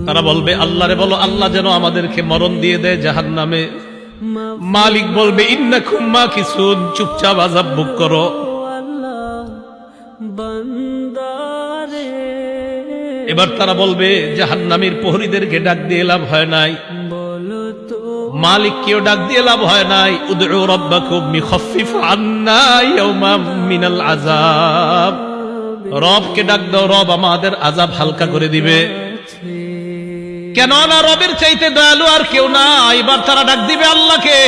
তারা বলবে আল্লাহরে বলো আল্লাহ যেন আমাদেরকে মরণ দিয়ে দেয় জাহান্নামে। মালিক বলবে ইন্নাকুম মাকিসুন, চুপচাপ আযাব ভোগ করো। এবার তারা বলবে জাহান্নামীর প্রহরীদেরকে ডাক দিয়ে লাভ হয় নাই, মালিককেও ডাক দিয়ে লাভ হয় নাই। উদউ রাব্বাকুম ইখাফফিফ আন্না ইয়াওমান মিনাল আযাব, রবকে ডাক দাও, রব আমাদের আযাব হালকা করে দিবে। কেন না রবের চাইতে দয়ালু আর কেউ না। এবার তারা ডাক দিবে আল্লাহকে।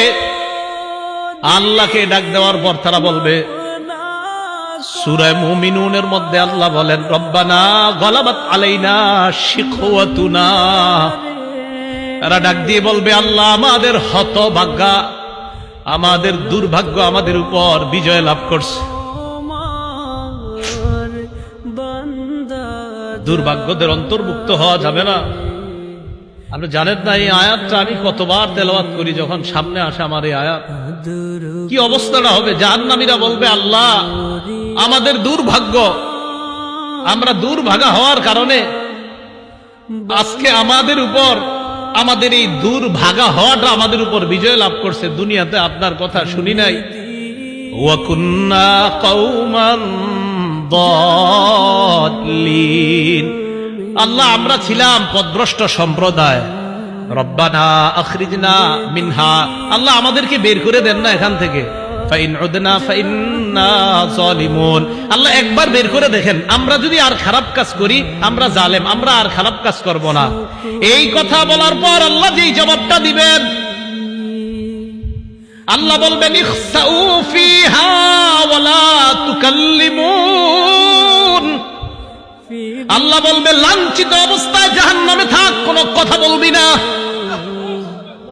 আল্লাহকে ডাক দেওয়ার পর তারা বলবে, সূরা মুমিনুনের মধ্যে আল্লাহ বলেন রব্বানা গালাবাত আলাইনা শিকওয়াতুনা। তারা ডাক দিয়ে বলবে আল্লাহ আমাদের হতভাগ্যা, আমাদের দুর্ভাগ্য আমাদের উপর বিজয় লাভ করছে। দুর্ভাগ্যদের অন্তর্ভুক্ত হওয়া যাবে না। আপনি জানেন না এই আয়াতটা আমি কতবার তেলাওয়াত করি, যখন সামনে আসে আমার এই আয়াত কি অবস্থাটা হবে। জাহান্নামীরা বলবে আল্লাহ আমাদের দুর্ভাগ্য, আমরা দুর্ভাগা হওয়ার কারণে আজকে আমাদের উপর, আমাদের এই দুর্ভাগা হওয়াটা আমাদের উপর বিজয় লাভ করছে। দুনিয়াতে আপনার কথা শুনি নাই। ওয়া কুন্না কওমান দাল্লিন, আল্লাহ আমরা ছিলাম পথভ্রষ্ট সম্প্রদায়। রব্বানা আখরিজনা মিনহা, আল্লাহ আমাদেরকে বের করে দেন না এখান থেকে। ফাইন উদনা ফাইন্না যালিমুন, আল্লাহ একবার বের করে দেখেন, আমরা যদি আর খারাপ কাজ করি আমরা জালেম, আমরা আর খারাপ কাজ করব না। এই কথা বলার পর আল্লাহ যেই জবাবটা দিবেন, আল্লাহ বলবেন ইখসাউ ফিহা ওয়ালা তুকাল্লিমুন। আল্লাহ বলবে লাঞ্ছিত অবস্থায় জাহান্নামে থাক, কোনো কথা বলবি না।